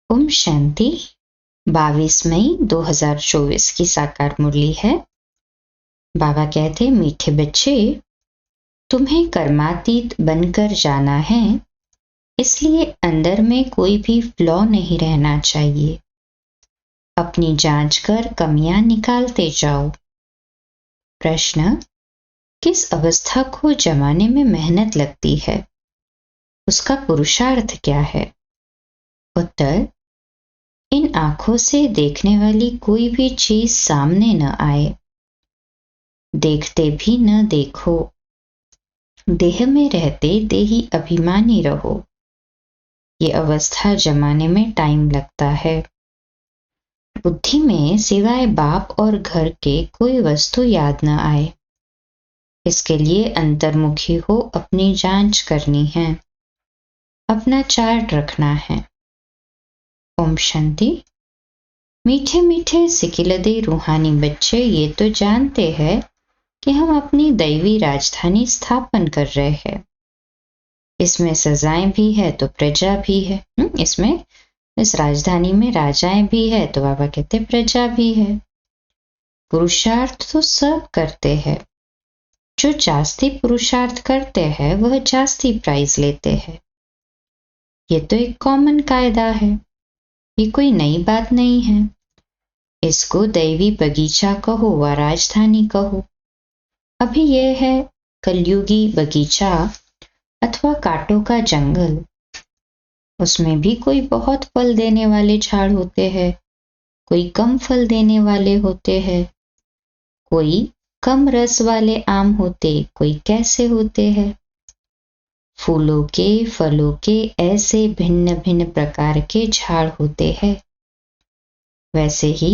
ओम शांति। 22 मई 2024 की साकार मुरली है। बाबा कहते, मीठे बच्चे, तुम्हें कर्मातीत बनकर जाना है, इसलिए अंदर में कोई भी फ्लॉ नहीं रहना चाहिए। अपनी जांच कर कमियां निकालते जाओ। प्रश्न: किस अवस्था को जमाने में मेहनत लगती है? उसका पुरुषार्थ क्या है? उत्तर: इन आंखों से देखने वाली कोई भी चीज सामने न आए। देखते भी न देखो। देह में रहते देही अभिमानी रहो। ये अवस्था जमाने में टाइम लगता है। बुद्धि में सिवाय बाप और घर के कोई वस्तु याद न आए। इसके लिए अंतर्मुखी हो अपनी जांच करनी है, अपना चार्ट रखना है। ओम शांति। मीठे मीठे सिकिलदे रूहानी बच्चे ये तो जानते हैं कि हम अपनी दैवी राजधानी स्थापन कर रहे हैं। इसमें सजाएं भी है तो प्रजा भी है। इस राजधानी में राजाएं भी है तो बाबा कहते प्रजा भी है। पुरुषार्थ तो सब करते हैं। जो जास्ती पुरुषार्थ करते हैं वह जास्ती प्राइज लेते हैं। ये तो एक कॉमन कायदा है, ये कोई नई बात नहीं है। इसको दैवी बगीचा कहो व राजधानी कहो। अभी यह है कलयुगी बगीचा अथवा कांटों का जंगल। उसमें भी कोई बहुत फल देने वाले झाड़ होते हैं, कोई कम फल देने वाले होते हैं, कोई कम रस वाले आम होते, कोई कैसे होते हैं। फूलों के फलों के ऐसे भिन्न भिन्न प्रकार के झाड़ होते हैं। वैसे ही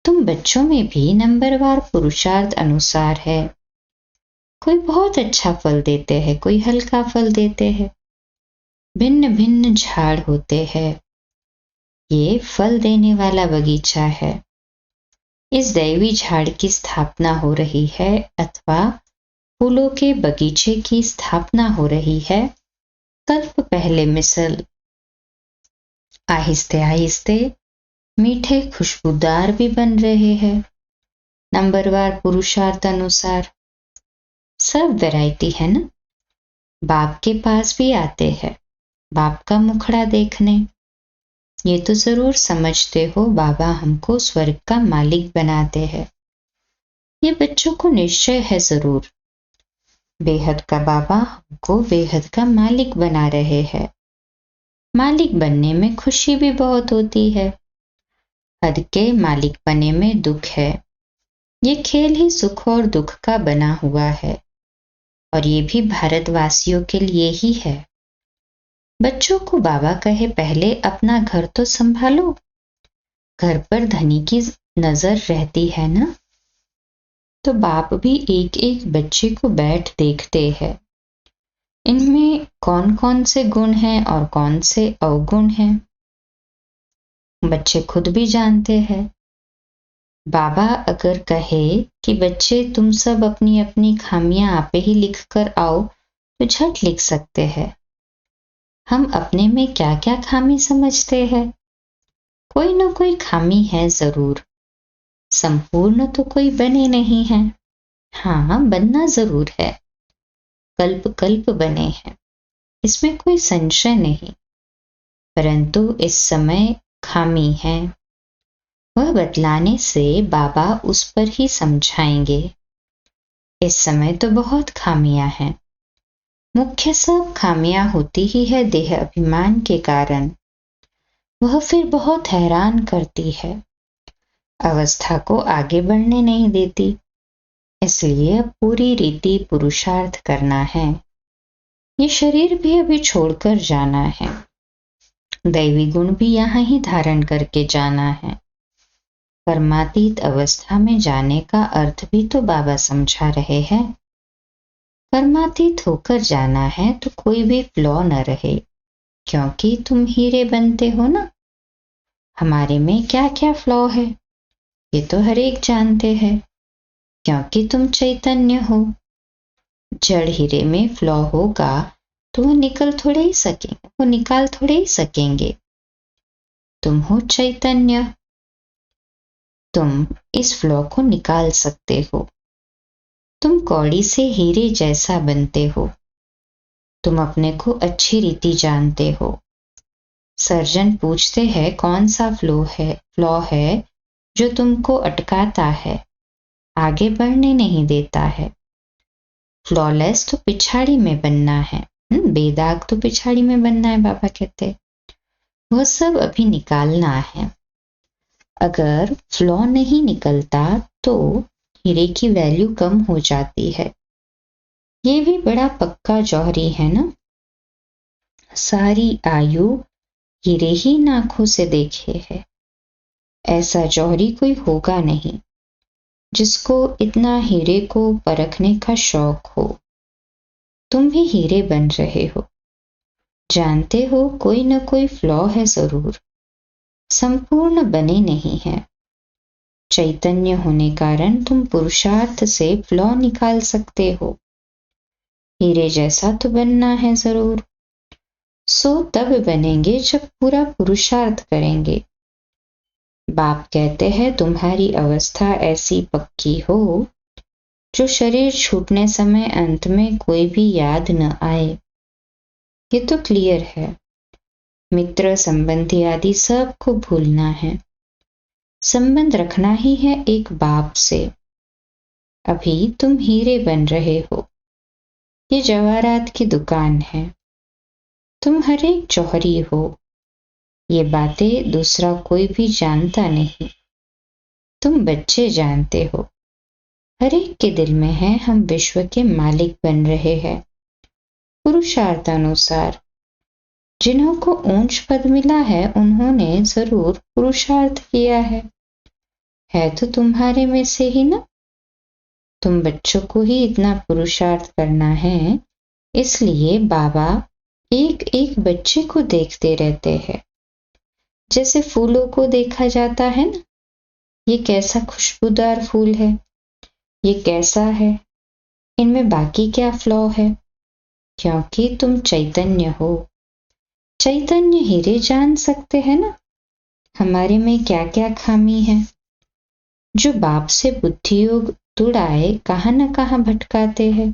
तुम बच्चों में भी नंबरवार पुरुषार्थ अनुसार है। कोई बहुत अच्छा फल देते हैं, कोई हल्का फल देते हैं। भिन्न भिन्न झाड़ होते हैं। ये फल देने वाला बगीचा है। इस दैवी झाड़ की स्थापना हो रही है अथवा फूलों के बगीचे की स्थापना हो रही है। कल्प पहले मिसल आहिस्ते आहिस्ते मीठे खुशबूदार भी बन रहे हैं। नंबरवार पुरुषार्थ अनुसार सब वैरायटी है ना। बाप के पास भी आते हैं, बाप का मुखड़ा देखने। ये तो जरूर समझते हो बाबा हमको स्वर्ग का मालिक बनाते हैं। ये बच्चों को निश्चय है जरूर। बेहद का बाबा हमको बेहद का मालिक बना रहे हैं। मालिक बनने में खुशी भी बहुत होती है। हद के मालिक बने में दुख है। ये खेल ही सुख और दुख का बना हुआ है, और ये भी भारतवासियों के लिए ही है। बच्चों को बाबा कहे पहले अपना घर तो संभालो। घर पर धनी की नजर रहती है ना। तो बाप भी एक एक बच्चे को बैठ देखते हैं। इनमें कौन कौन से गुण हैं और कौन से अवगुण हैं, बच्चे खुद भी जानते हैं। बाबा अगर कहे कि बच्चे तुम सब अपनी अपनी खामियां आपे ही लिख कर आओ तो झट लिख सकते हैं। हम अपने में क्या क्या खामी समझते हैं। कोई ना कोई खामी है जरूर। संपूर्ण तो कोई बने नहीं है। हाँ, बनना जरूर है। कल्प कल्प बने हैं, इसमें कोई संशय नहीं। परंतु इस समय खामी है, वह बतलाने से बाबा उस पर ही समझाएंगे। इस समय तो बहुत खामियां हैं। मुख्य सब खामियां होती ही है देह अभिमान के कारण। वह फिर बहुत हैरान करती है, अवस्था को आगे बढ़ने नहीं देती। इसलिए पूरी रीति पुरुषार्थ करना है। ये शरीर भी अभी छोड़कर जाना है। दैवी गुण भी यहाँ ही धारण करके जाना है। कर्मातीत अवस्था में जाने का अर्थ भी तो बाबा समझा रहे हैं। कर्मातीत होकर जाना है तो कोई भी फ्लॉ न रहे, क्योंकि तुम हीरे बनते हो ना। हमारे में क्या क्या फ्लॉ है ये तो हर एक जानते हैं, क्योंकि तुम चैतन्य हो। जड़ हीरे में फ्लॉ होगा तो वो निकाल थोड़े ही सकेंगे। तो तुम हो चैतन्य। तुम इस फ्लॉ को निकाल सकते हो। तुम कौड़ी से हीरे जैसा बनते हो। तुम अपने को अच्छी रीति जानते हो। सर्जन पूछते हैं कौन सा फ्लॉ है जो तुमको अटकाता है, आगे बढ़ने नहीं देता है। फ्लॉलेस तो पिछाड़ी में बनना है, बेदाग तो पिछाड़ी में बनना है, बाबा कहते। वह सब अभी निकालना है। अगर फ्लॉ नहीं निकलता तो हीरे की वैल्यू कम हो जाती है। ये भी बड़ा पक्का जौहरी है ना। सारी आयु हीरे ही आंखों से देखे है। ऐसा जौहरी कोई होगा नहीं जिसको इतना हीरे को परखने का शौक हो। तुम भी हीरे बन रहे हो। जानते हो कोई न कोई फ्लॉ है जरूर, संपूर्ण बने नहीं है। चैतन्य होने कारण तुम पुरुषार्थ से फ्लॉ निकाल सकते हो। हीरे जैसा तो बनना है जरूर। सो तब बनेंगे जब पूरा पुरुषार्थ करेंगे। बाप कहते हैं तुम्हारी अवस्था ऐसी पक्की हो जो शरीर छूटने समय अंत में कोई भी याद न आए। ये तो क्लियर है। मित्र संबंधी आदि सबको भूलना है। संबंध रखना ही है एक बाप से। अभी तुम हीरे बन रहे हो। ये जवाहरात की दुकान है। तुम हर एक जौहरी हो। ये बातें दूसरा कोई भी जानता नहीं। तुम बच्चे जानते हो। हर एक के दिल में है हम विश्व के मालिक बन रहे हैं। पुरुषार्थानुसार जिन्हों को ऊंच पद मिला है उन्होंने जरूर पुरुषार्थ किया है तो तुम्हारे में से ही ना। तुम बच्चों को ही इतना पुरुषार्थ करना है, इसलिए बाबा एक एक बच्चे को देखते रहते हैं। जैसे फूलों को देखा जाता है ना, ये कैसा खुशबूदार फूल है, ये कैसा है, इनमें बाकी क्या फ्लॉ है। क्योंकि तुम चैतन्य हो। चैतन्य हीरे जान सकते हैं ना हमारे में क्या क्या खामी है। जो बाप से बुद्धि योग तुड़ाए कहाँ न कहाँ भटकाते हैं।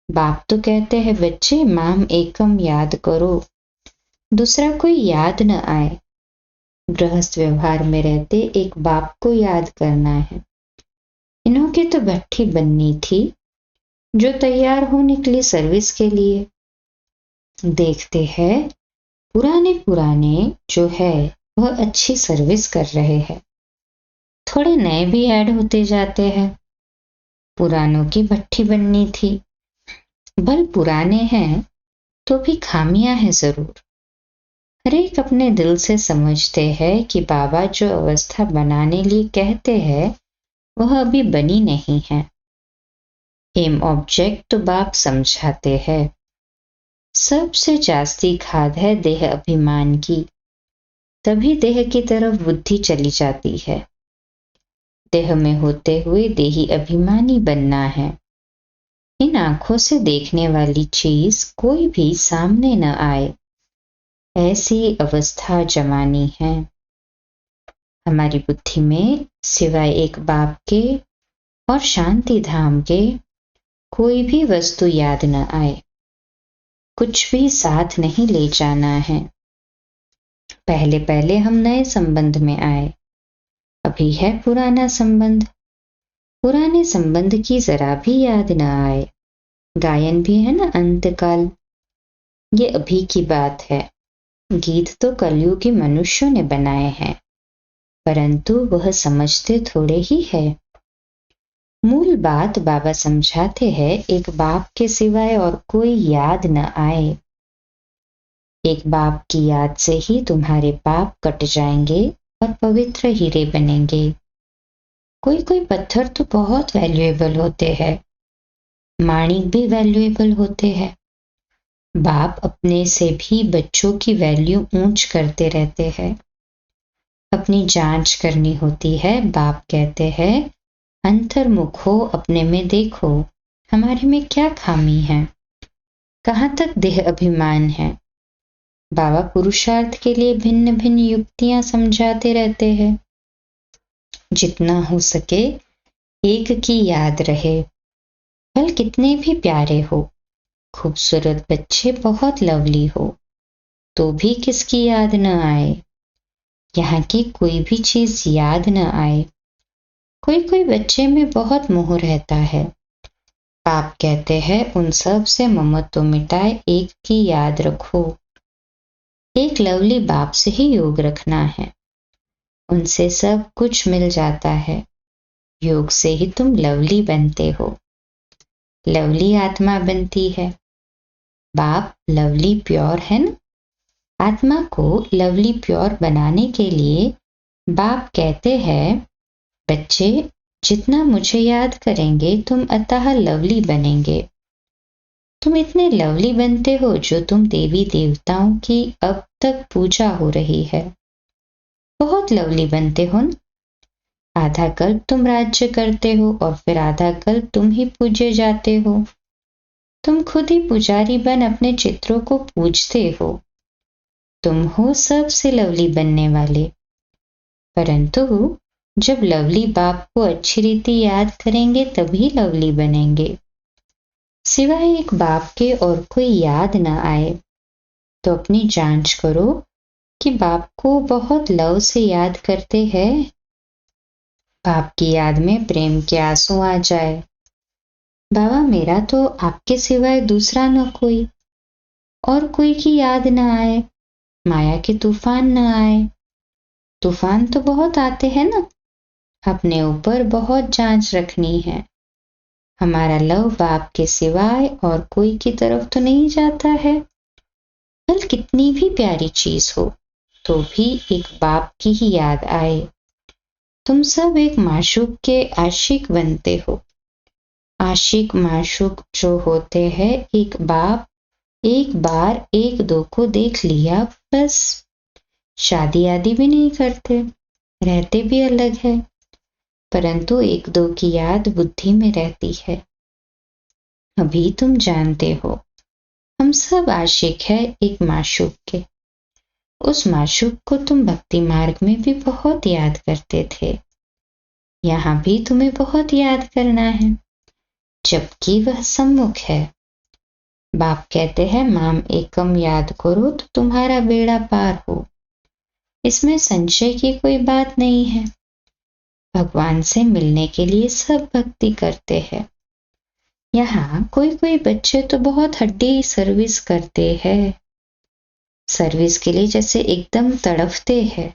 बाप तो कहते हैं बच्चे माम एकम याद करो, दूसरा कोई याद न आए। गृहस्थ व्यवहार में रहते एक बाप को याद करना है। इन्हों की तो भट्ठी बननी थी जो तैयार हो निकली सर्विस के लिए। देखते हैं पुराने जो है वह अच्छी सर्विस कर रहे हैं। थोड़े नए भी ऐड होते जाते हैं। पुरानों की भट्ठी बननी थी। भल पुराने हैं तो भी खामियां हैं जरूर। हर एक अपने दिल से समझते हैं कि बाबा जो अवस्था बनाने लिए कहते हैं वह अभी बनी नहीं है। एम ऑब्जेक्ट तो बाप समझाते हैं। सबसे जास्ती खाद है देह अभिमान की। तभी देह की तरफ बुद्धि चली जाती है। देह में होते हुए देही अभिमानी बनना है। इन आंखों से देखने वाली चीज कोई भी सामने न आए, ऐसी अवस्था जमानी है। हमारी बुद्धि में सिवाय एक बाप के और शांति धाम के कोई भी वस्तु याद न आए। कुछ भी साथ नहीं ले जाना है। पहले पहले हम नए संबंध में आए, अभी है पुराना संबंध। पुराने संबंध की जरा भी याद न आए। गायन भी है ना अंतकाल, ये अभी की बात है। गीत तो कलयुगी मनुष्यों ने बनाए हैं, परंतु वह समझते थोड़े ही है। मूल बात बाबा समझाते हैं एक बाप के सिवाय और कोई याद न आए। एक बाप की याद से ही तुम्हारे पाप कट जाएंगे और पवित्र हीरे बनेंगे। कोई कोई पत्थर तो बहुत वैल्यूएबल होते हैं, माणिक भी वैल्यूएबल होते हैं। बाप अपने से भी बच्चों की वैल्यू ऊंच करते रहते हैं। अपनी जांच करनी होती है। बाप कहते हैं अंतर्मुख हो, अपने में देखो हमारे में क्या खामी है, कहाँ तक देह अभिमान है। बाबा पुरुषार्थ के लिए भिन्न भिन्न युक्तियां समझाते रहते हैं। जितना हो सके एक की याद रहे। फल कितने भी प्यारे हो, खूबसूरत बच्चे बहुत लवली हो, तो भी किसकी याद न आए। यहाँ की कोई भी चीज याद न आए। कोई कोई बच्चे में बहुत मोह रहता है। पाप कहते हैं उन सब से ममत्व मिटाए, एक की याद रखो। एक लवली बाप से ही योग रखना है, उनसे सब कुछ मिल जाता है। योग से ही तुम लवली बनते हो, लवली आत्मा बनती है। बाप लवली प्योर है ना। आत्मा को लवली प्योर बनाने के लिए बाप कहते हैं, बच्चे जितना मुझे याद करेंगे तुम अतः लवली बनेंगे। तुम इतने लवली बनते हो जो तुम देवी देवताओं की अब तक पूजा हो रही है। बहुत लवली बनते हो न। आधा कल्प तुम राज्य करते हो और फिर आधा कल्प तुम ही पूजे जाते हो। तुम खुद ही पुजारी बन अपने चित्रों को पूजते हो। तुम हो सबसे लवली बनने वाले। परंतु जब लवली बाप को अच्छी रीति याद करेंगे तभी लवली बनेंगे। सिवाय एक बाप के और कोई याद न आए तो अपनी जांच करो कि बाप को बहुत लव से याद करते हैं। बाप की याद में प्रेम के आंसू आ जाए। बाबा मेरा तो आपके सिवाय दूसरा न कोई, और कोई की याद न आए, माया के तूफान न आए। तूफान तो बहुत आते हैं ना। अपने ऊपर बहुत जांच रखनी है। हमारा लव बाप के सिवाय और कोई की तरफ तो नहीं जाता है। फल कितनी भी प्यारी चीज हो तो भी एक बाप की ही याद आए। तुम सब एक माशूक के आशिक बनते हो। आशिक माशूक जो होते हैं, एक बाप एक बार एक दो को देख लिया बस। शादी आदि भी नहीं करते, रहते भी अलग है, परंतु एक दो की याद बुद्धि में रहती है। अभी तुम जानते हो हम सब आशिक है एक माशूक के। उस माशूक को तुम भक्ति मार्ग में भी बहुत याद करते थे। यहाँ भी तुम्हें बहुत याद करना है, जबकि वह सम्मुख है। बाप कहते हैं माम एकम याद करो तो तुम्हारा बेड़ा पार हो। इसमें संशय की कोई बात नहीं है। भगवान से मिलने के लिए सब भक्ति करते हैं। यहाँ कोई कोई बच्चे तो बहुत हड्डी सर्विस करते हैं। सर्विस के लिए जैसे एकदम तड़फते हैं,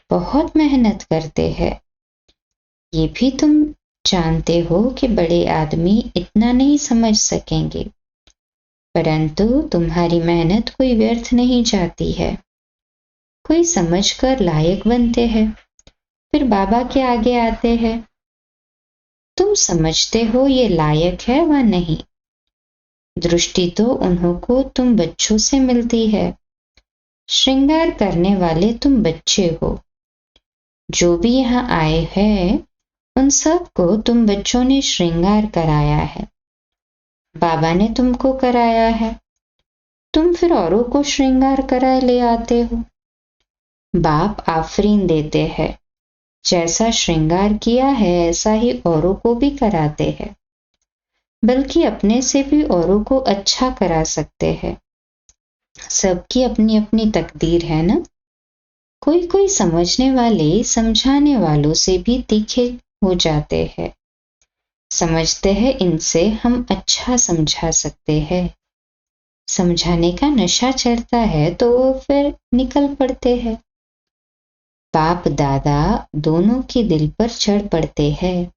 बहुत मेहनत करते हैं। ये भी तुम जानते हो कि बड़े आदमी इतना नहीं समझ सकेंगे, परंतु तुम्हारी मेहनत कोई व्यर्थ नहीं जाती है। कोई समझकर लायक बनते हैं, फिर बाबा के आगे आते हैं। तुम समझते हो ये लायक है व नहीं। दृष्टि तो उन्हों को तुम बच्चों से मिलती है। श्रृंगार करने वाले तुम बच्चे हो। जो भी यहाँ आए हैं उन सब को तुम बच्चों ने श्रृंगार कराया है। बाबा ने तुमको कराया है, तुम फिर औरों को श्रृंगार कराए ले आते हो। बाप आफरीन देते हैं, जैसा श्रृंगार किया है ऐसा ही औरों को भी कराते हैं, बल्कि अपने से भी औरों को अच्छा करा सकते हैं। सबकी अपनी अपनी तकदीर है ना। कोई कोई समझने वाले समझाने वालों से भी तीखे हो जाते हैं। समझते हैं इनसे हम अच्छा समझा सकते हैं। समझाने का नशा चढ़ता है तो वो फिर निकल पड़ते हैं। बाप दादा दोनों के दिल पर चढ़ पड़ते हैं।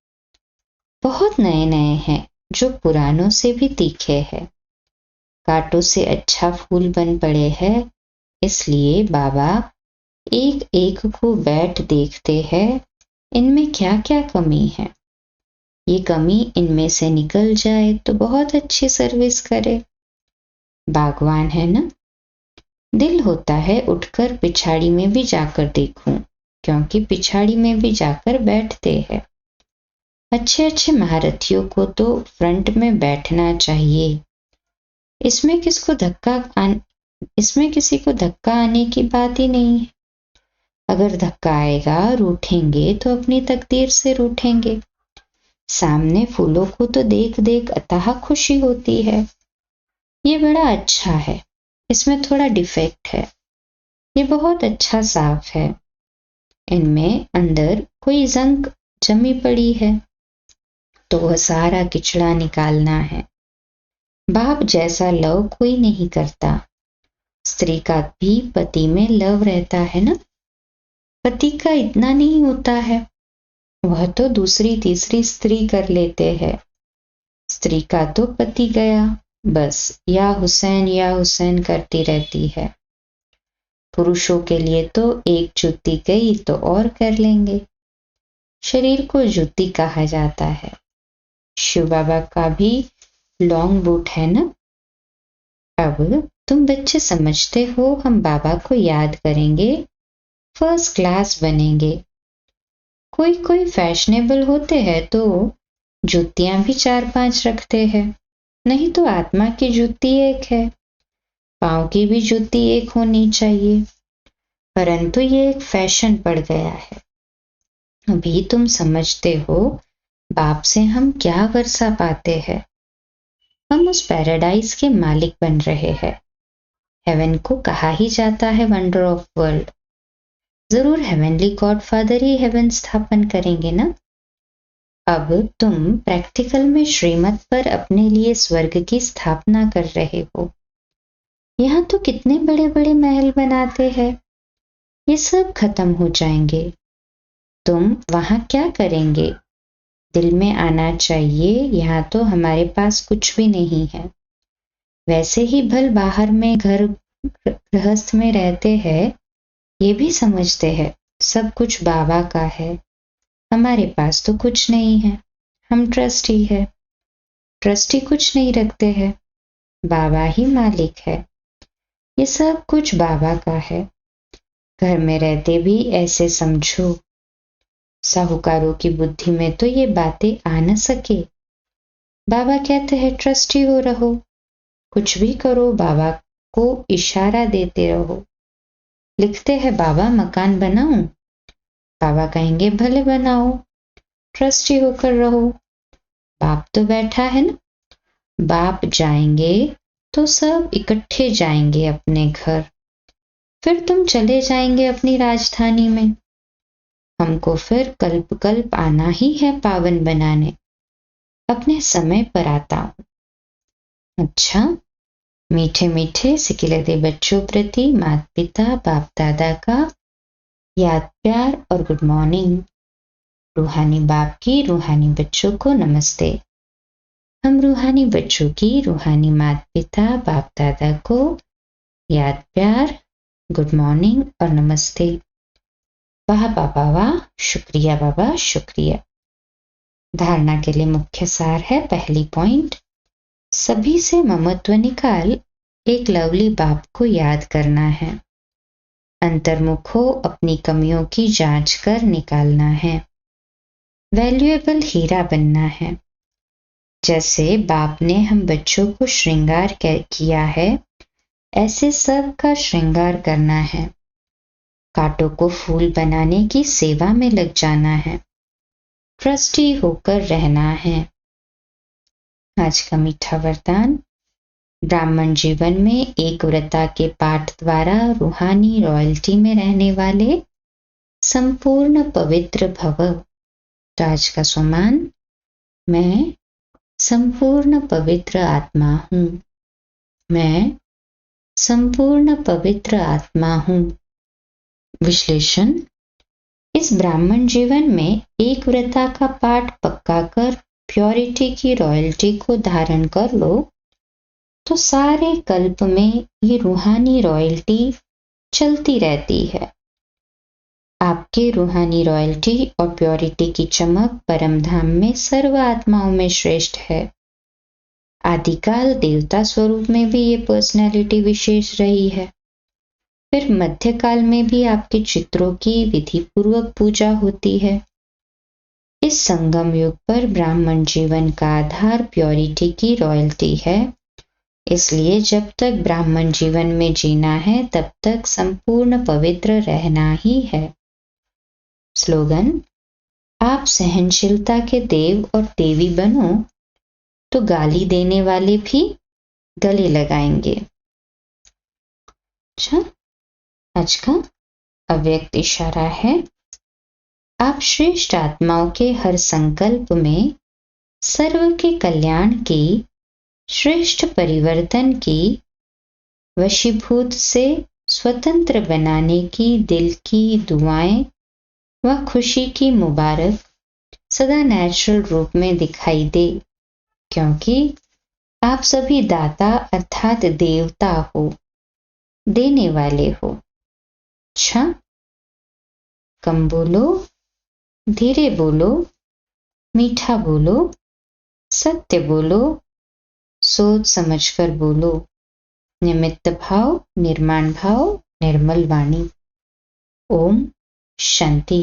बहुत नए नए हैं जो पुरानों से भी तीखे हैं। कांटों से अच्छा फूल बन पड़े हैं। इसलिए बाबा एक एक को बैठ देखते हैं, इनमें क्या क्या कमी है। ये कमी इनमें से निकल जाए तो बहुत अच्छी सर्विस करे। बागवान है ना। दिल होता है उठकर पिछाड़ी में भी जाकर देखूं, क्योंकि पिछाड़ी में भी जाकर बैठते हैं। अच्छे अच्छे महारथियों को तो फ्रंट में बैठना चाहिए। इसमें किसको धक्का इसमें किसी को धक्का आने की बात ही नहीं है। अगर धक्का आएगा, रूठेंगे तो अपनी तकदीर से रूठेंगे। सामने फूलों को तो देख देख अथाह खुशी होती है। ये बड़ा अच्छा है, इसमें थोड़ा डिफेक्ट है। ये बहुत अच्छा साफ है, इनमें अंदर कोई जंग जमी पड़ी है, तो वह सारा किचड़ा निकालना है। बाप जैसा लव कोई नहीं करता। स्त्री का भी पति में लव रहता है ना। पति का इतना नहीं होता है, वह तो दूसरी तीसरी स्त्री कर लेते हैं। स्त्री का तो पति गया, बस या हुसैन करती रहती है। पुरुषों के लिए तो एक जुत्ती गई तो और कर लेंगे। शरीर को जुत्ती कहा जाता है। शिव बाबा का भी लॉन्ग बूट है ना। अब तुम बच्चे समझते हो, हम बाबा को याद करेंगे, फर्स्ट क्लास बनेंगे। कोई कोई फैशनेबल होते हैं तो जूतियां भी 4-5 रखते हैं। नहीं तो आत्मा की जूती एक है, पांव की भी जूती एक होनी चाहिए। परंतु ये एक फैशन पड़ गया है। अभी तुम समझते हो बाप से हम क्या वर्षा पाते हैं। हम उस पैराडाइज के मालिक बन रहे हैं। हेवन को कहा ही जाता है वंडर ऑफ वर्ल्ड। जरूर हेवनली गॉडफादर ही हेवन स्थापन करेंगे ना। अब तुम प्रैक्टिकल में श्रीमत पर अपने लिए स्वर्ग की स्थापना कर रहे हो। यहाँ तो कितने बड़े बड़े महल बनाते हैं, ये सब खत्म हो जाएंगे। तुम वहां क्या करेंगे? दिल में आना चाहिए, यहाँ तो हमारे पास कुछ भी नहीं है। वैसे ही भल बाहर में घर गृहस्थ में रहते हैं, ये भी समझते हैं सब कुछ बाबा का है। हमारे पास तो कुछ नहीं है, हम ट्रस्टी है। ट्रस्टी कुछ नहीं रखते हैं, बाबा ही मालिक है। ये सब कुछ बाबा का है। घर में रहते भी ऐसे समझो। साहूकारों की बुद्धि में तो ये बातें आ न सके। बाबा कहते हैं ट्रस्टी हो रहो, कुछ भी करो, बाबा को इशारा देते रहो। लिखते हैं बाबा मकान बनाऊं, बाबा कहेंगे भले बनाओ, ट्रस्टी होकर रहो। बाप तो बैठा है ना। बाप जाएंगे तो सब इकट्ठे जाएंगे अपने घर, फिर तुम चले जाएंगे अपनी राजधानी में। हमको फिर कल्प कल्प आना ही है पावन बनाने। अपने समय पर आता हूं। अच्छा, मीठे मीठे सिकिलते बच्चों प्रति माता पिता बाप दादा का याद प्यार और गुड मॉर्निंग। रूहानी बाप की रूहानी बच्चों को नमस्ते। हम रूहानी बच्चों की रूहानी माता पिता बाप दादा को याद प्यार, गुड मॉर्निंग और नमस्ते। वाह बाबा वाह, शुक्रिया बाबा शुक्रिया। धारणा के लिए मुख्य सार है, पहली पॉइंट, सभी से ममत्व निकाल एक लवली बाप को याद करना है। अंतर्मुख हो, अपनी कमियों की जांच कर निकालना है। वैल्यूएबल हीरा बनना है। जैसे बाप ने हम बच्चों को श्रृंगार किया है, ऐसे सब का श्रृंगार करना है। कांटों को फूल बनाने की सेवा में लग जाना है। ट्रस्टी होकर रहना है। आज का मीठा वरदान, ब्राह्मण जीवन में एक व्रता के पाठ द्वारा रूहानी रॉयल्टी में रहने वाले संपूर्ण पवित्र भव। तो आज का स्वमान, मैं संपूर्ण पवित्र आत्मा हूं। मैं संपूर्ण पवित्र आत्मा हूं। विश्लेषण, इस ब्राह्मण जीवन में एक व्रता का पाठ पक्का कर प्योरिटी की रॉयल्टी को धारण कर लो, तो सारे कल्प में ये रूहानी रॉयल्टी चलती रहती है। आपके रूहानी रॉयल्टी और प्योरिटी की चमक परम धाम में सर्व आत्माओं में श्रेष्ठ है। आदिकाल देवता स्वरूप में भी ये पर्सनैलिटी विशेष रही है। फिर मध्यकाल में भी आपके चित्रों की विधि पूर्वक पूजा होती है। इस संगम युग पर ब्राह्मण जीवन का आधार प्योरिटी की रॉयल्टी है। इसलिए जब तक ब्राह्मण जीवन में जीना है तब तक संपूर्ण पवित्र रहना ही है। स्लोगन: आप सहनशीलता के देव और देवी बनो तो गाली देने वाले भी गले लगाएंगे। अच्छा, आज का अव्यक्त इशारा है, आप श्रेष्ठ आत्माओं के हर संकल्प में सर्व के कल्याण की, श्रेष्ठ परिवर्तन की, वशीभूत से स्वतंत्र बनाने की दिल की दुआएं व खुशी की मुबारक सदा नेचुरल रूप में दिखाई दे, क्योंकि आप सभी दाता अर्थात देवता हो, देने वाले हो। अच्छा, कम बोलो, धीरे बोलो, मीठा बोलो, सत्य बोलो, सोच समझकर बोलो, निमित्त भाव, निर्माण भाव, निर्मल वाणी। ओम शांति।